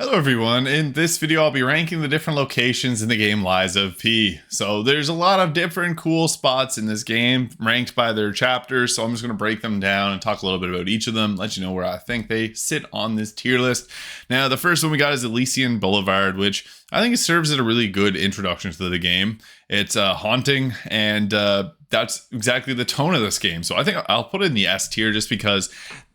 Hello everyone, in this video I'll be ranking the different locations in the game Lies of P. So there's a lot of different cool spots in this game ranked by their chapters, so I'm just going to break them down and talk a little bit about each of them, let you know where I think they sit on this tier list. Now the first one we got is Elysian Boulevard, which I think it serves as a really good introduction to the game. It's haunting and that's exactly the tone of this game, so I think I'll put it in the S tier just because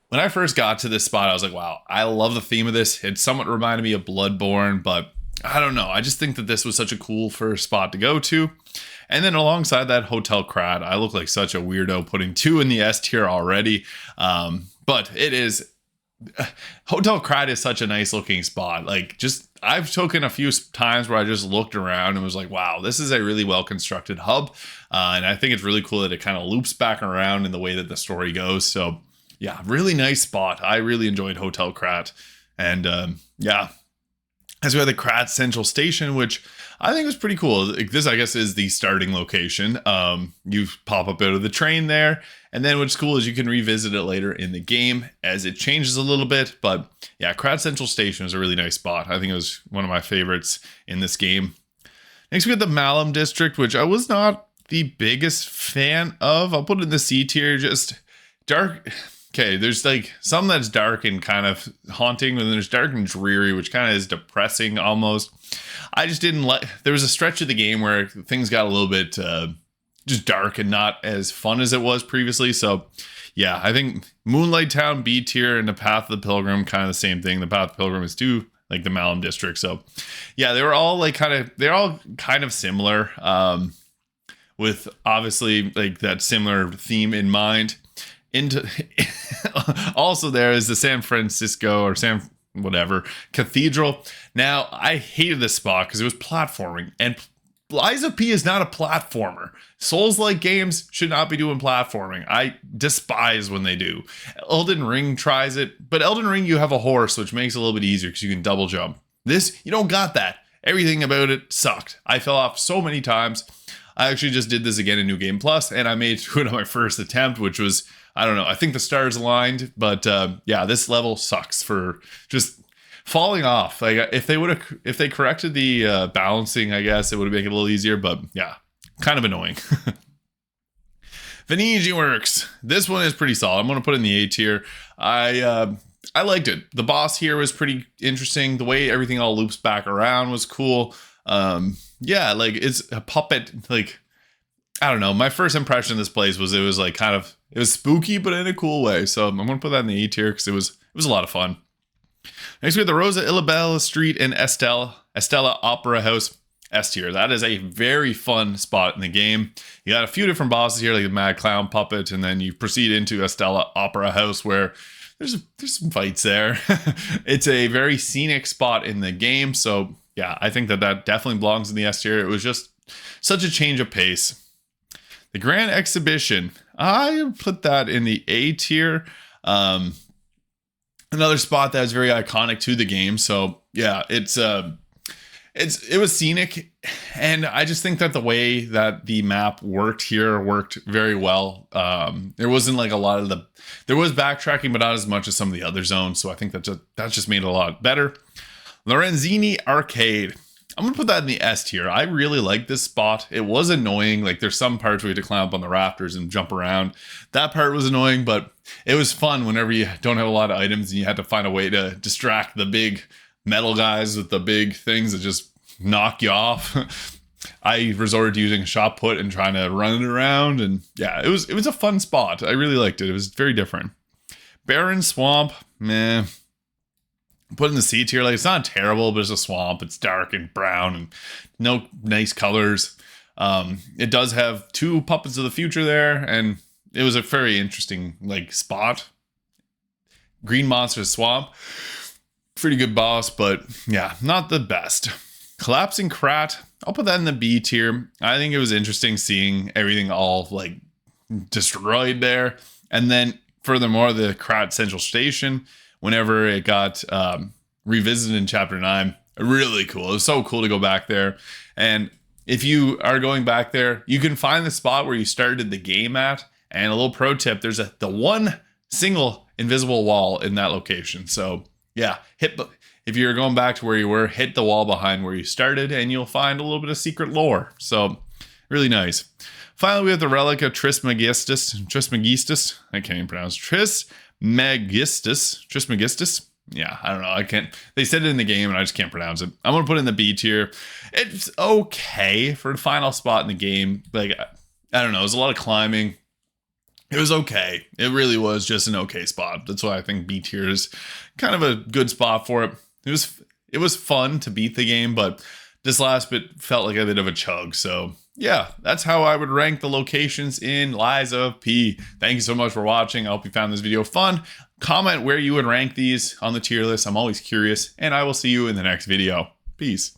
when I first got to this spot, I was like, wow, I love the theme of this. It somewhat reminded me of Bloodborne, but I don't know. I just think that this was such a cool first spot to go to. And then alongside that, Hotel Krat. I look like such a weirdo putting two in the S tier already. But it is... Hotel Krat is such a nice looking spot. Like, just... I've taken a few times where I just looked around and was like, wow, this is a really well constructed hub. And I think it's really cool that it kind of loops back around in the way that the story goes. So... yeah, really nice spot. I really enjoyed Hotel Krat. And yeah, as we have the Krat Central Station, which I think was pretty cool. This, I guess, is the starting location. You pop up out of the train there. And then what's cool is you can revisit it later in the game as it changes a little bit. But yeah, Krat Central Station is a really nice spot. I think it was one of my favorites in this game. Next, we got the Malum District, which I was not the biggest fan of. I'll put it in the C tier, just dark... Okay, there's like some that's dark and kind of haunting, and there's dark and dreary, which kind of is depressing almost. I just didn't like... there was a stretch of the game where things got a little bit just dark and not as fun as it was previously. So yeah, I think Moonlight Town, B tier, and the Path of the Pilgrim, kind of the same thing. The Path of the Pilgrim is too like the Malum District. So yeah, they're all kind of similar, with obviously like that similar theme in mind. Also there is the San Francisco or San whatever Cathedral. Now I hated this spot because it was platforming, and Lies of P is not a platformer. Souls-like games should not be doing platforming. I despise when they do. Elden Ring tries it, but Elden Ring you have a horse, which makes it a little bit easier because you can double jump. This, you don't got that. Everything about it sucked. I fell off so many times. I actually just did this again in New Game Plus, and I made it on my first attempt, which was, I don't know, I think the stars aligned, but yeah, this level sucks for just falling off. Like if they corrected the balancing, I guess it would make it a little easier, but yeah, kind of annoying. Venetian Works. This one is pretty solid. I'm going to put it in the A tier. I liked it. The boss here was pretty interesting. The way everything all loops back around was cool. Yeah, like it's a puppet, like, I don't know. My first impression of this place was it was like kind of, it was spooky, but in a cool way. So I'm going to put that in the A tier because it was a lot of fun. Next we have the Rosa Ilabella Street and Estella Opera House, S tier. That is a very fun spot in the game. You got a few different bosses here, like the Mad Clown Puppet, and then you proceed into Estella Opera House where there's some fights there. It's a very scenic spot in the game. So yeah, I think that definitely belongs in the S tier. It was just such a change of pace. The Grand Exhibition, I put that in the A tier. Another spot that is very iconic to the game. So yeah, it was scenic, and I just think that the way that the map worked here worked very well. There wasn't like there was backtracking, but not as much as some of the other zones. So I think that just made it a lot better. Lorenzini Arcade. I'm going to put that in the S tier. I really like this spot. It was annoying. Like there's some parts where you had to climb up on the rafters and jump around. That part was annoying, but it was fun whenever you don't have a lot of items and you had to find a way to distract the big metal guys with the big things that just knock you off. I resorted to using a shot put and trying to run it around. And yeah, it was a fun spot. I really liked it. It was very different. Barren Swamp, meh. Put in the C tier. Like it's not terrible, but it's a swamp. It's dark and brown and no nice colors. It does have two puppets of the future there, and it was a very interesting like spot. Green Monster Swamp, pretty good boss, but yeah, not the best. Collapsing Krat, I'll put that in the B tier. I think it was interesting seeing everything all like destroyed there, and then furthermore the Krat Central Station. Whenever it got revisited in Chapter 9, really cool. It was so cool to go back there. And if you are going back there, you can find the spot where you started the game at. And a little pro tip, there's the one single invisible wall in that location. So yeah, if you're going back to where you were, hit the wall behind where you started and you'll find a little bit of secret lore. So really nice. Finally, we have the relic of Trismegistus. I can't even pronounce Trismegistus. Yeah, I don't know. I can't. They said it in the game and I just can't pronounce it. I'm going to put it in the B tier. It's okay for the final spot in the game. Like, I don't know. It was a lot of climbing. It was okay. It really was just an okay spot. That's why I think B tier is kind of a good spot for it. It was fun to beat the game, but this last bit felt like a bit of a chug. So yeah, that's how I would rank the locations in Lies of P. Thank you so much for watching. I hope you found this video fun. Comment where you would rank these on the tier list. I'm always curious, and I will see you in the next video. Peace.